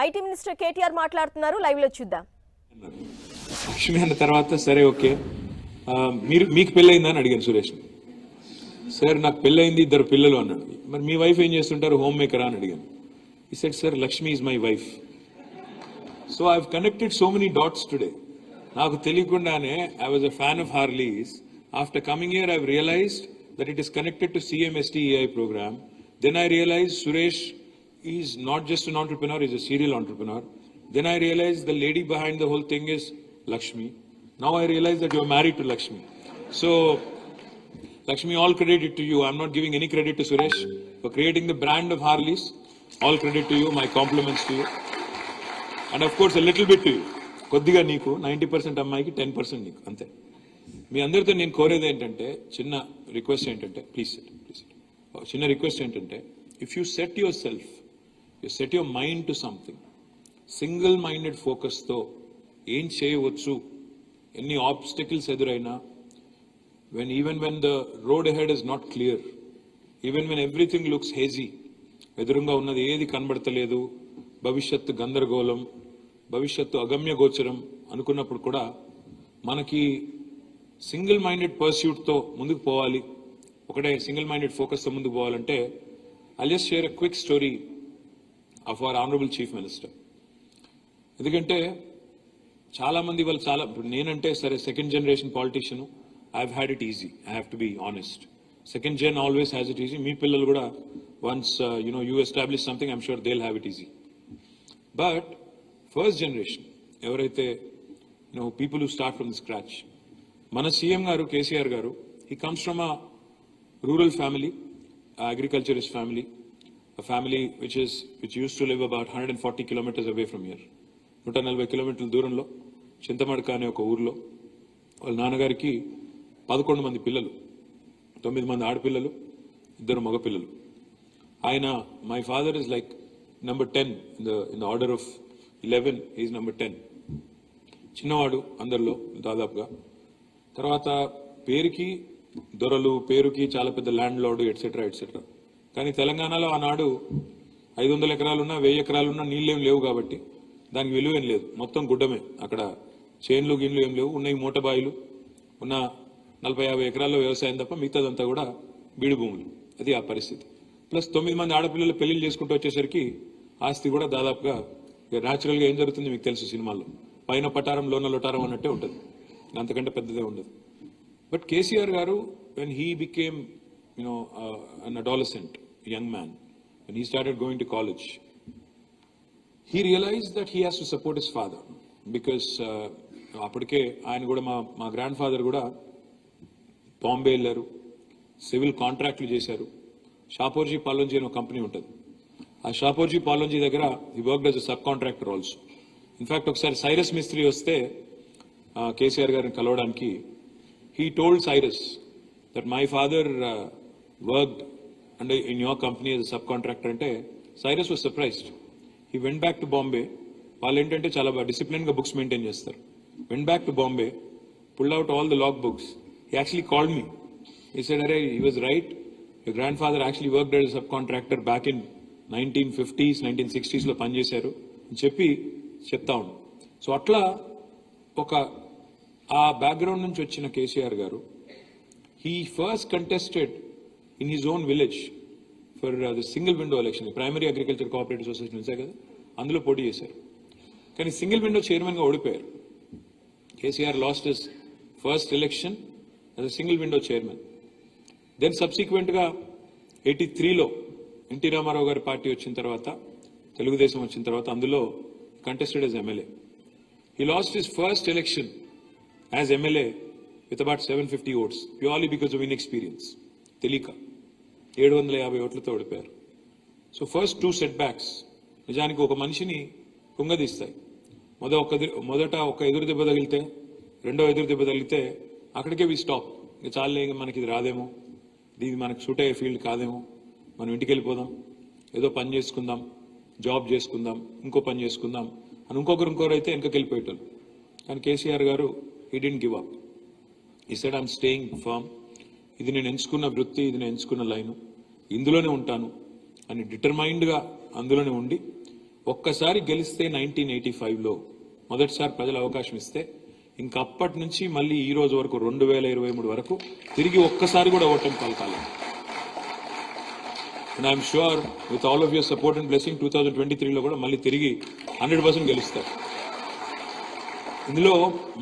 IT minister KTR మాట్లాడుతున్నారు, live లో చూద్దాం. లక్ష్మి అన్న తర్వాత సరే ఓకే మీకు పెళ్ళయిందా అని అడిగాను సురేష్. సార్ నాకు పెళ్ళయింది, 2 పిల్లలు అన్నాడు. మరి మీ వైఫ్ ఏం చేస్తుంటారు, హోమ్ మేకరా అని అడిగాను. He said sir Lakshmi is my wife. So I have connected so many dots today. నాకు తెలియకుండానే I was a fan of Harleys. After coming here I have realized that it is connected to CMSTEI program. Then I realized Suresh is not just an entrepreneur, he is a serial entrepreneur. Then I realized the lady behind the whole thing is Lakshmi. Now I realize that you are married to Lakshmi. So Lakshmi, all credit to you. I'm not giving any credit to Suresh for creating the brand of Harleys. All credit to you. My compliments to you. And of course a little bit to you. కొద్దిగా నీకు 90% అమ్మాయికి 10% నీకు అంతే. మీ అందరితో నేను కోరేది ఏంటంటే, చిన్న రిక్వెస్ట్ ఏంటంటే, ప్లీజ్ చిన్న రిక్వెస్ట్ ఏంటంటే, if you set yourself, you set your mind to something, single minded ఫోకస్తో ఏం చేయవచ్చు, ఎన్ని ఆబ్స్టికల్స్ ఎదురైనా, even when the road ahead is not clear, even when everything looks hazy, ఎదురుగా ఉన్నది ఏది కనబడతలేదు, భవిష్యత్తు గందరగోళం, భవిష్యత్తు అగమ్య గోచరం అనుకున్నప్పుడు కూడా మనకి సింగిల్ మైండెడ్ పర్స్యూట్తో ముందుకు పోవాలి, ఒకటే సింగిల్ మైండెడ్ ఫోకస్తో ముందుకు పోవాలంటే I just share a quick story of our honourable chief minister. ఎందుకంటే చాలామంది వాళ్ళు ఇప్పుడు నేనంటే సరే second generation politician, I have had it easy, I have to be honest. Second gen always has it easy. మీ పిల్లలు కూడా once you establish something, I'm sure they will have it easy. But first generation ఎవరైతే people who start from the scratch, మన CM గారు KCR గారు, he comes from a rural family, agriculturist family, a family which used to live about 140 kilometers away from here. 140 కిలోమీటర్ల దూరంలో చింతమడక అనే ఒక ఊర్లో వాళ్ళ నాన్నగారికి 11 మంది పిల్లలు, 9 మంది ఆడపిల్లలు, 2 మగ పిల్లలు. ఆయన my father is like number 10 in the order of 11, is number 10. చిన్నవాడు అందరిలో దాదాపుగా. తర్వాత పేరుకి దొరలు, పేరుకి చాలా పెద్ద ల్యాండ్ లార్డు, ఎట్సెట్రా ఎట్సెట్రా. కానీ తెలంగాణలో ఆనాడు 500 ఎకరాలున్నా 1000 ఎకరాలున్నా నీళ్ళేం లేవు కాబట్టి దానికి విలువ ఏం లేదు, మొత్తం గుడ్డమే. అక్కడ చేన్లు గిన్లు ఏం లేవు, ఉన్నాయి మూటబాయిలు, ఉన్న 40-50 ఎకరాల్లో వ్యవసాయం తప్ప మిగతాదంతా కూడా బీడు భూములు. అది ఆ పరిస్థితి. ప్లస్ 9 మంది ఆడపిల్లలు పెళ్లిళ్ళు చేసుకుంటూ వచ్చేసరికి ఆస్తి కూడా దాదాపుగా న్యాచురల్గా ఏం జరుగుతుంది మీకు తెలుసు, సినిమాల్లో పైన పటారం లోన లొటారం అన్నట్టే ఉంటుంది, అంతకంటే పెద్దదే ఉండదు. బట్ KCR గారు, when he became an adolescent, young man, when he started going to college, he realized that he has to support his father because అప్పటికే ఆయన కూడా మా గ్రాండ్ ఫాదర్ కూడా బాంబే వెళ్ళారు, సివిల్ కాంట్రాక్ట్లు చేశారు. షాపోర్జీ పాలోంజీ అనే ఒక కంపెనీ ఉంటుంది. ఆ షాపోర్జీ పాలోంజీ దగ్గర he worked as a subcontractor also. In fact ఒకసారి సైరస్ మిస్త్రీ వస్తే KCR గారిని కలవడానికి, he told Cyrus that my father worked in your company as a subcontractor. అంటే Cyrus was surprised. He went back to Bombay. వాళ్ళు ఏంటంటే చాలా డిసిప్లిన్ గా books maintain చేస్తారు. Went back to Bombay, pulled out all the log books. He actually called me. He said, "Arey, he was right. Your grandfather actually worked as a subcontractor back in 1950s, 1960s లో పనిచేశారు" అని చెప్పి చెప్తా ఉన్నాడు. So అట్లా ఒక ఆ background నుంచి వచ్చిన KCR గారు, he first contested in his own village for the single window election, primary agriculture cooperative society ఉంచాయి కదా, అందులో పోటీ చేశారు. కానీ సింగిల్ విండో చైర్మన్గా ఓడిపోయారు. KCR lost his first election as a single window chairman. Then subsequentగా 83లో ఎన్టీ రామారావు గారి పార్టీ వచ్చిన తర్వాత, తెలుగుదేశం వచ్చిన తర్వాత అందులో contested as MLA. He lost his first election as MLA with about 750 votes purely because of inexperience. తెలియక 750 ఓట్లతో ఓడిపోయారు. సో ఫస్ట్ 2 setbacks నిజానికి ఒక మనిషిని కుంగదీస్తాయి. మొదట ఒక ఎదురు దెబ్బ తగిలితే, రెండో ఎదురు దెబ్బ తగిలితే అక్కడికే వి స్టాప్. ఇంకా చాలే, మనకి ఇది రాదేమో, ఇది మనకు సూట్ అయ్యే ఫీల్డ్ కాదేమో, మనం ఇంటికి వెళ్ళిపోదాం, ఏదో పని చేసుకుందాం, జాబ్ చేసుకుందాం, ఇంకో పని చేసుకుందాం అని ఇంకొకరు అయితే వెనకకి వెళ్ళిపోయేటోళ్ళు. కానీ KCR గారు he didn't give up. He said, I'm staying firm. ఇది నేను ఎంచుకున్న వృత్తి, ఇది నేను ఎంచుకున్న లైను, ఇందులోనే ఉంటాను అని డిటర్మైన్డ్గా అందులోనే ఉండి ఒక్కసారి గెలిస్తే 1985లో మొదటిసారి ప్రజలు అవకాశం ఇస్తే ఇంకా అప్పటి నుంచి మళ్ళీ ఈ రోజు వరకు 2023 వరకు తిరిగి ఒక్కసారి కూడా ఓటమి పలకాలి. And I'm sure with all of your support and blessing 2023లో కూడా మళ్ళీ తిరిగి 100% గెలుస్తారు. ఇందులో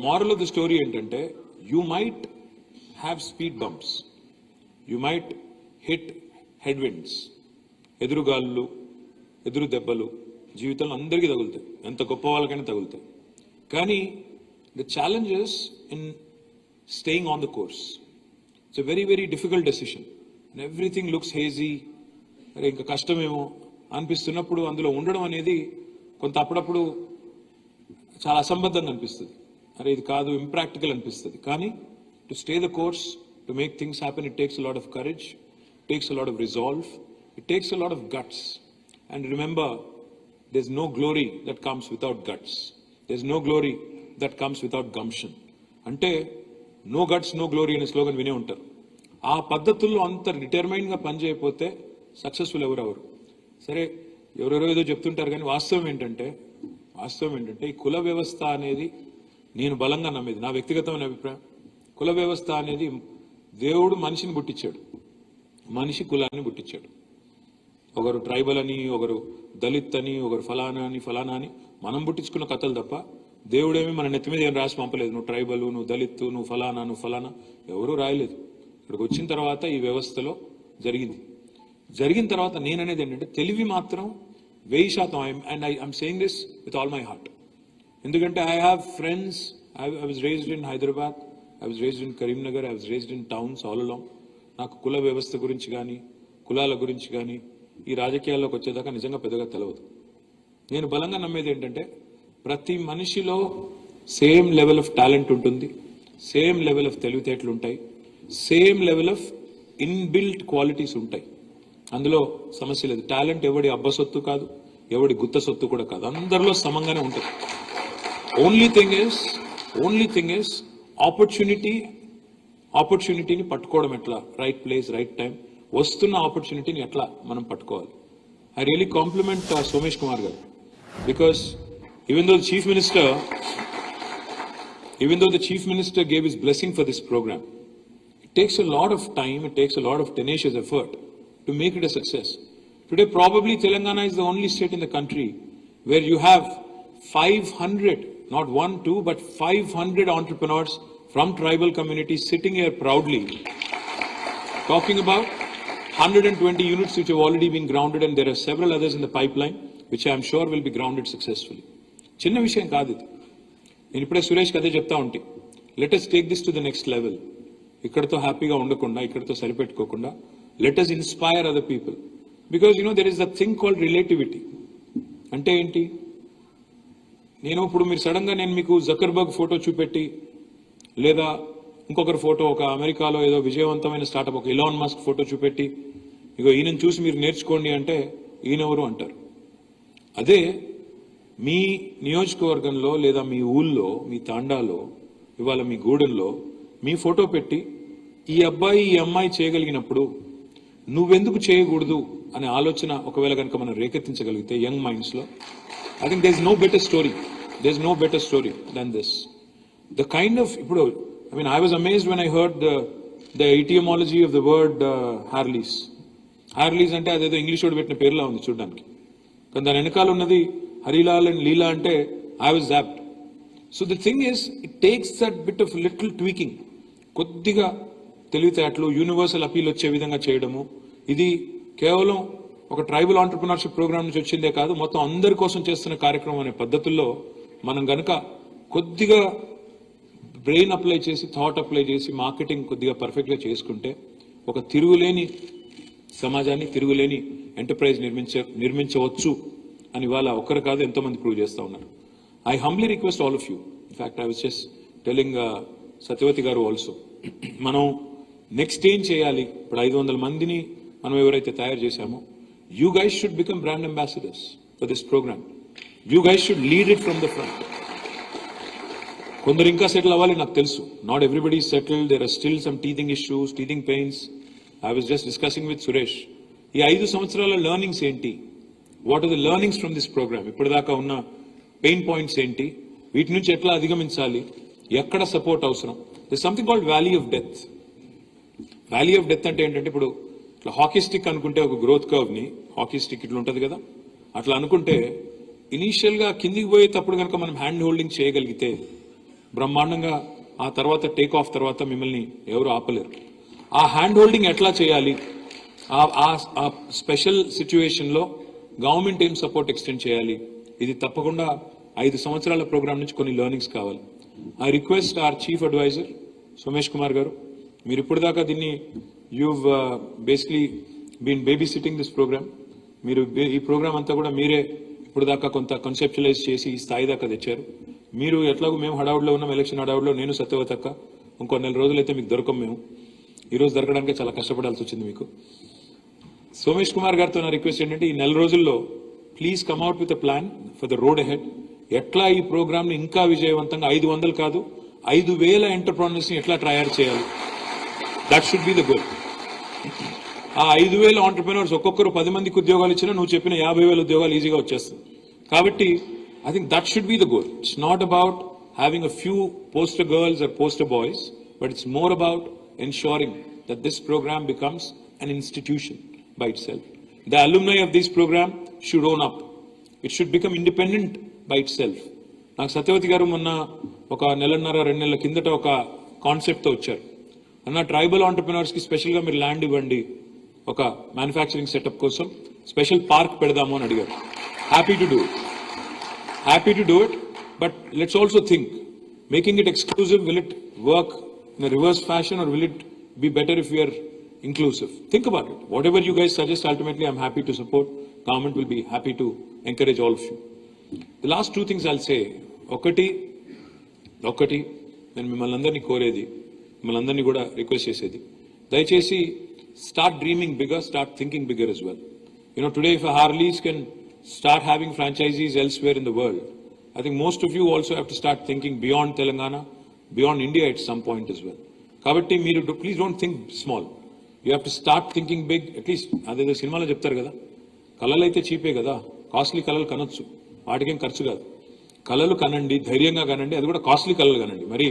మారల్ ఆఫ్ ద స్టోరీ ఏంటంటే, you might have speed bumps, you might hit headwinds, ఎదురుగాళ్ళు, ఎదురు దెబ్బలు జీవితంలో అందరికీ తగులుతాయి, ఎంత గొప్ప వాళ్ళకైనా తగులుతాయి. కానీ the challenges in staying on the course, it's a very very difficult decision. Everything looks hazy, అరే ఇంకా కష్టమేమో అనిపిస్తున్నప్పుడు అందులో ఉండడం అనేది కొంత అప్పుడప్పుడు చాలా అసంబద్ధంగా అనిపిస్తుంది. అరే ఇది కాదు, ఇంప్రాక్టికల్ అనిపిస్తుంది. కానీ to stay the course, to make things happen, it takes a lot of courage, it takes a lot of resolve, it takes a lot of guts. And remember, there's no glory that comes without guts, there's no glory that comes without gumption. అంటే no guts no glory అనే slogan వినే ఉంటారు. ఆ పద్ధతుల్లో అంత డిటర్మైన్గా పనిచేయకపోతే successful ఎవరెవరు. సరే ఎవరెవరో ఏదో చెప్తుంటారు, కానీ వాస్తవం ఏంటంటే ఈ కుల వ్యవస్థ అనేది నేను బలంగా నమ్మేది, నా వ్యక్తిగతమైన అభిప్రాయం. కుల వ్యవస్థ అనేది దేవుడు మనిషిని పుట్టించాడు, మనిషి కులాన్ని పుట్టించాడు. ఒకరు ట్రైబల్ అని, ఒకరు దళిత్ అని, ఒకరు ఫలానా అని మనం పుట్టించుకున్న కథలు తప్ప దేవుడేమి మన నెత్తి మీద ఏం రాసి పంపలేదు. నువ్వు ట్రైబల్, నువ్వు దళిత్, నువ్వు ఫలానా ఎవరూ రాయలేదు. ఇక్కడికి వచ్చిన తర్వాత ఈ వ్యవస్థలో జరిగిన తర్వాత నేననేది ఏంటంటే, తెలివి మాత్రం 1000%. And I'm saying this with all my heart. ఎందుకంటే I have friends, I was raised in Hyderabad, I was raised in Karimnagar, I was raised in towns all along. నాకు కుల వ్యవస్థ గురించి కానీ, కులాల గురించి కానీ ఈ రాజకీయాల్లోకి వచ్చేదాకా నిజంగా పెద్దగా తెలియదు. నేను బలంగా నమ్మేది ఏంటంటే, ప్రతి మనిషిలో సేమ్ లెవెల్ ఆఫ్ టాలెంట్ ఉంటుంది, సేమ్ లెవెల్ ఆఫ్ తెలివితేటలు ఉంటాయి, same level of inbuilt qualities ఉంటాయి. అందులో సమస్య లేదు. టాలెంట్ ఎవడి అబ్బ సొత్తు కాదు, ఎవడి గుత్త సొత్తు కూడా కాదు, అందరిలో సమంగానే ఉంటుంది. ఓన్లీ థింగ్ ఇస్ ఆపర్చునిటీని పట్టుకోవడం ఎట్లా, రైట్ ప్లేస్ రైట్ టైం, వస్తున్న ఆపర్చునిటీని ఎట్లా మనం పట్టుకోవాలి. I really compliment Somesh Kumar గారు, because even though the chief minister gave his blessing for this program, it takes a lot of time, it takes a lot of tenacious effort to make it a success. Today probably Telangana is the only state in the country where you have 500, not 1, 2, but 500 entrepreneurs from tribal communities sitting here proudly talking about 120 units which have already been grounded, and there are several others in the pipeline which I am sure will be grounded successfully. చిన్న విషయం కాదు ఇది. నేను ఇప్పుడే సురేష్ కదే చెప్తా ఉంటే, let us take this to the next level. ఇక్కడతో హ్యాపీగా ఉండకుండా, ఇక్కడతో సరిపెట్టుకోకుండా, let us inspire other people, because there is a thing called relativity. అంటే ఏంటి, నేను ఇప్పుడు మీరు సడన్ గా నేను మీకు జకర్బర్గ్ ఫోటో చూపెట్టి, లేదా ఇంకొకరి ఫోటో, ఒక అమెరికాలో ఏదో విజయవంతమైన స్టార్టప్ ఒక ఇలాన్ మస్క్ ఫోటో చూపెట్టి, ఇగో ఈయనను చూసి మీరు నేర్చుకోండి అంటే ఈయనెవరు అంటారు. అదే మీ నియోజకవర్గంలో లేదా మీ ఊళ్ళో, మీ తాండాలో, ఇవాళ మీ గూడెంలో మీ ఫోటో పెట్టి, ఈ అబ్బాయి ఈ అమ్మాయి చేయగలిగినప్పుడు నువ్వెందుకు చేయకూడదు అనే ఆలోచన ఒకవేళ కనుక మనం రేకెత్తించగలిగితే యంగ్ మైండ్స్ లో, I think there is no better story than this. The kind of, ఇప్పుడు I was amazed when I heard the etymology of the word Harleys. Harleys అంటే అదేదో ఇంగ్లీష్ వర్డ్ పెట్టిన పేరులా ఉంది చూడడానికి, కానీ దాని వెనకాల ఉన్నది హరిలాల్ అండ్ లీలా అంటే I was zapped. So the thing is, it takes that bit of little tweaking, కొద్దిగా తెలివితేటలు, యూనివర్సల్ అపీల్ వచ్చే విధంగా చేయడము. ఇది కేవలం ఒక ట్రైబల్ ఆంటర్ప్రినర్షిప్ ప్రోగ్రామ్ నుంచి వచ్చిందే కాదు, మొత్తం అందరి కోసం చేస్తున్న కార్యక్రమం అనే పద్ధతుల్లో మనం గనక కొద్దిగా బ్రెయిన్ అప్లై చేసి, థాట్ అప్లై చేసి, మార్కెటింగ్ కొద్దిగా పర్ఫెక్ట్గా చేసుకుంటే ఒక తిరుగులేని సమాజాన్ని, తిరుగులేని ఎంటర్ప్రైజ్ నిర్మించవచ్చు అని ఇవాళ ఒక్కరు కాదు ఎంతో మంది ప్రూవ్ చేస్తూ ఉన్నారు. I humbly request all of you, in fact I was just telling Satyavathi గారు ఆల్సో, మనం నెక్స్ట్ ఏం చేయాలి. ఇప్పుడు 500 మందిని మనం ఎవరైతే తయారు చేశామో, you guys should become brand ambassadors for this programme. You guys should lead it from the front. కొందరు ఇంకా సెటిల్ అవ్వాలి, నాకు తెలుసు. Not everybody settle, there are still some teething issues, teething pains. I was just discussing with Suresh, ఈ 5 సంవత్సరాల learnings ఏంటి, what are the learnings from this programme, ఇప్పటిదాకా ఉన్న పెయిన్ పాయింట్స్ ఏంటి, వీటి నుంచి ఎట్లా అధిగమించాలి, ఎక్కడ సపోర్ట్ అవసరం. This something called valley of death. Valley of death అంటే ఏంటంటే, ఇప్పుడు ఇట్లా హాకీ స్టిక్ అనుకుంటే ఒక గ్రోత్ కర్వ్ ని, హాకీ స్టిక్ ఇట్లా ఉంటది కదా, అట్లా అనుకుంటే ఇనీషియల్ గా కిందికి పోయేటప్పుడు కనుక మనం హ్యాండ్ హోల్డింగ్ చేయగలిగితే బ్రహ్మాండంగా ఆ తర్వాత టేక్ ఆఫ్ తర్వాత మిమ్మల్ని ఎవరు ఆపలేరు. ఆ హ్యాండ్ హోల్డింగ్ ఎట్లా చేయాలి, ఆ స్పెషల్ సిచ్యువేషన్ లో గవర్నమెంట్ ఏం సపోర్ట్ ఎక్స్టెండ్ చేయాలి, ఇది తప్పకుండా 5 సంవత్సరాల ప్రోగ్రామ్ నుంచి కొన్ని లెర్నింగ్స్ కావాలి. I request our chief advisor Somesh Kumar గారు, మీరు ఇప్పుడు దాకా దీన్ని you've basically been babysitting this programme. మీరు ఈ ప్రోగ్రామ్ అంతా కూడా మీరే ఇప్పుడు దాకా కొంత కన్సెప్చువలైజ్ చేసి ఈ స్థాయి దాకా తెచ్చారు. మీరు ఎట్లాగో మేము హడావుడిలో ఉన్నాం, ఎలక్షన్ హడావుడిలో, నేను సత్యవతక్క, ఇంకో 4 రోజులైతే మీకు దొరకం. మేము ఈరోజు దొరకడానికి చాలా కష్టపడాల్సి వచ్చింది మీకు. సోమేష్ కుమార్ గారితో నా రిక్వెస్ట్ ఏంటంటే, ఈ 4 రోజుల్లో please come out with a plan for the road ahead. ఎట్లా ఈ ప్రోగ్రామ్ ని ఇంకా విజయవంతంగా 500 కాదు 5,000 ఎంటర్ప్రెన్యూర్స్ ని ఎట్లా తయారు చేయాలి, that should be the goal. ఆ 5,000 ఆంటర్ప్రెన్యూర్స్ ఒక్కొక్కరు 10 మందికి ఉద్యోగాలు ఇచ్చినా నువ్వు చెప్పిన 50,000 ఉద్యోగాలు ఈజీగా వచ్చేస్తుంది. కాబట్టి I think that should be the goal. It's not about having a few poster girls or poster boys, but it's more about ensuring that this program becomes an institution by itself. The alumni of this program should own up. It should become independent by itself. నాకు సత్యవతి గారు మొన్న ఒక 1.5-2 నెలల కిందట ఒక concept తో వచ్చారు. అన్న, ట్రైబల్ ఆంటర్ప్రెన్యూర్స్ కి స్పెషల్ గా మీరు ల్యాండ్ ఇవ్వండి, ఒక మ్యానుఫ్యాక్చరింగ్ సెటప్ కోసం స్పెషల్ పార్క్ పెడదాము అని అడిగారు. Happy to do it, but let's also think, making it exclusive, will it work in a reverse fashion or will it be better if we are inclusive? Think about it. Whatever you guys suggest, ultimately I'm happy to support. Government will be happy to encourage all of you. The last 2 things I'll say. ఒకటి నేను మిమ్మల్ని అందరినీ కోరేది, మిమ్మల్ని అందరినీ కూడా request చేసేది, దయచేసి start dreaming bigger, start thinking bigger as well. You know, today if a Harleys can start having franchisees elsewhere in the world, I think most of you also have to start thinking beyond Telangana, beyond India at some point as well. Kabatti meeru please don't think small. You have to start thinking big. At least adedo సినిమాలో చెప్తారు కదా, కళలు అయితే చీపే కదా, costly కళలు కనొచ్చు, వాటికేం ఖర్చు కాదు. కళలు కనండి, ధైర్యంగా కనండి, అది కూడా కాస్ట్లీ కళలు కనండి. మరి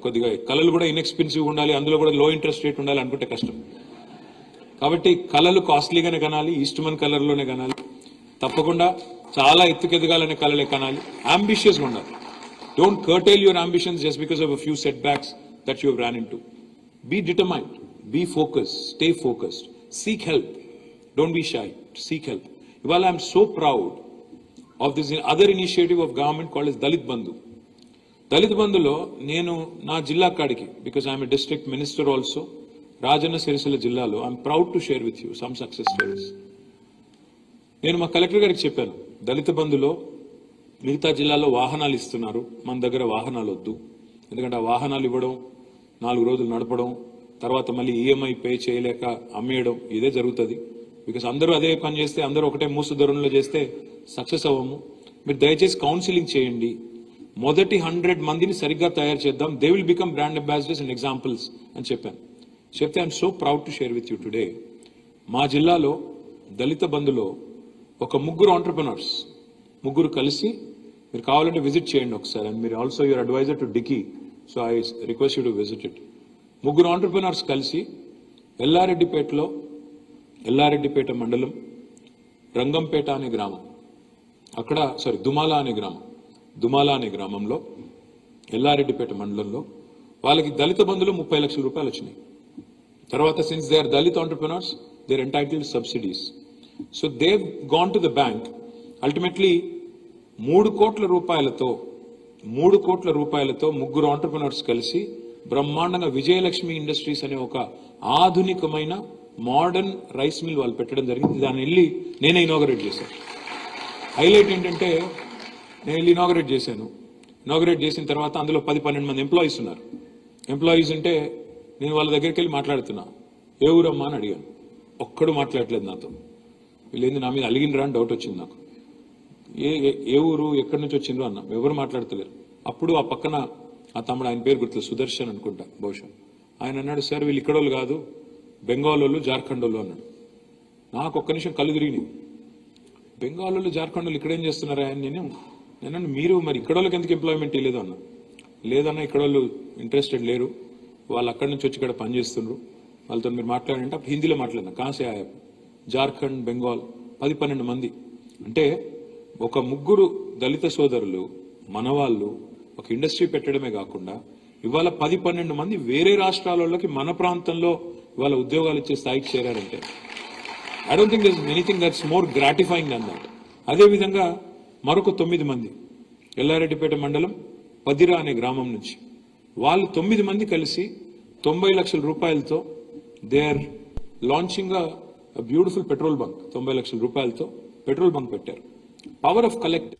కొద్దిగా కళలు కూడా ఇన్ఎక్స్పెన్సివ్ ఉండాలి, అందులో కూడా లో ఇంట్రెస్ట్ రేట్ ఉండాలి అనుకుంటే కష్టం. కాబట్టి కళలు కాస్ట్లీగానే కనాలి, ఈస్ట్మన్ కలర్లోనే కనాలి, తప్పకుండా చాలా ఎత్తుకెదగాలనే కళలే కనాలి, అంబిషియస్ గా ఉండాలి. Don't curtail your ambitions just because of a few setbacks that you have run into. Be determined, be focused, stay focused, seek help, don't be shy, seek help. ఇవాళ I'm so proud of this other initiative of government called as Dalit Bandhu. Dalit బంధులో నేను నా జిల్లా కాడికి, because I'm a district minister also, Rajanna Sircilla జిల్లాలో I'm proud to share with you some success stories. నేను మా collector గారికి చెప్పాను, దళిత బంధులో మిగతా జిల్లాలో వాహనాలు ఇస్తున్నారు, మన దగ్గర వాహనాలు వద్దు. ఎందుకంటే ఆ వాహనాలు ఇవ్వడం, 4 రోజులు నడపడం, తర్వాత మళ్ళీ ఈఎంఐ పే చేయలేక అమ్మేయడం, ఇదే జరుగుతుంది. బికాస్ అందరూ అదే పని చేస్తే, అందరూ ఒకటే మూసు ధోరణిలో చేస్తే సక్సెస్ అవ్వము. మీరు దయచేసి కౌన్సిలింగ్ చేయండి, మొదటి 100 మందిని సరిగ్గా తయారు చేద్దాం, they will become brand ambassadors and examples అని చెప్పాను. చెప్తే I'm so proud to share with you today, మా జిల్లాలో దళిత బంధులో ఒక 3 ఆంటర్ప్రెన్యూర్స్, 3 కలిసి, మీరు కావాలంటే విజిట్ చేయండి ఒకసారి, అండ్ మీరు also your advisor to DICCI, so I request you to visit it. 3 entrepreneurs కలిసి ఎల్లారెడ్డిపేట మండలం రంగంపేట అనే గ్రామం, అక్కడ దుమాల అనే గ్రామంలో, ఎల్లారెడ్డిపేట మండలంలో వాళ్ళకి దళిత బంధులో 30 లక్షల రూపాయలు వచ్చినాయి. తర్వాత since they are Dalit entrepreneurs, they are entitled subsidies. So they've gone to the bank. Ultimately, 3 కోట్ల రూపాయలతో 3 ఆంటర్ప్రెన్యూర్స్ కలిసి బ్రహ్మాండంగా విజయలక్ష్మి ఇండస్ట్రీస్ అనే ఒక ఆధునికమైన మోడర్న్ రైస్ మిల్ వాళ్ళు పెట్టడం జరిగింది. దాన్ని వెళ్ళి నేనే ఇనాగరేట్ చేశాను. హైలైట్ ఏంటంటే, నేను వెళ్ళి ఇనాగరేట్ చేసిన తర్వాత అందులో 10-12 మంది ఎంప్లాయీస్ ఉన్నారు. ఎంప్లాయీస్ అంటే నేను వాళ్ళ దగ్గరికి వెళ్ళి మాట్లాడుతున్నా, ఏ ఊరమ్మా అని అడిగాను. ఒక్కడు మాట్లాడలేదు నాతో. వీళ్ళేంది నా మీద అలిగినరా అని డౌట్ వచ్చింది నాకు. ఏ ఊరు, ఎక్కడి నుంచి వచ్చిండ్రు అన్న, ఎవరు మాట్లాడతలేరు. అప్పుడు ఆ పక్కన ఆ తమ్ముడు, ఆయన పేరు గుర్తులేదు, సుదర్శన్ అనుకుంటా బహుశా, ఆయన అన్నాడు, సార్ వీళ్ళు ఇక్కడోళ్ళు కాదు, బెంగాల్ వాళ్ళు, జార్ఖండ్ వాళ్ళు అన్నాడు. నాకు ఒక్క నిమిషం కళ్ళు తిరిగినాయి. బెంగాల్లో జార్ఖండ్లో ఇక్కడ ఏం చేస్తున్నారా అని నేను మీరు మరి ఇక్కడ వాళ్ళకి ఎందుకు ఎంప్లాయ్మెంట్ ఇవ్వలేదు అన్న. లేదన్నా ఇక్కడ వాళ్ళు ఇంట్రెస్టెడ్ లేరు, వాళ్ళు అక్కడి నుంచి వచ్చి ఇక్కడ పనిచేస్తున్నారు, వాళ్ళతో మీరు మాట్లాడంటే అప్పుడు హిందీలో మాట్లాడినా కాసే ఆయా జార్ఖండ్ బెంగాల్ 10-12 మంది. అంటే ఒక ముగ్గురు దళిత సోదరులు మన వాళ్ళు ఒక ఇండస్ట్రీ పెట్టడమే కాకుండా ఇవాళ 10-12 మంది వేరే రాష్ట్రాలకి మన ప్రాంతంలో ఇవాళ ఉద్యోగాలు ఇచ్చే స్థాయికి చేరారంటే I don't think there is anything that's more gratifying than that. అదేవిధంగా మరొక 9 మంది ఎల్లారెడ్డిపేట మండలం పదిరా అనే గ్రామం నుంచి వాళ్ళు 9 మంది కలిసి 90 లక్షల రూపాయలతో they are launching beautiful petrol bunk. 90 లక్షల రూపాయలతో పెట్రోల్ బంక్ పెట్టారు. Power of collect.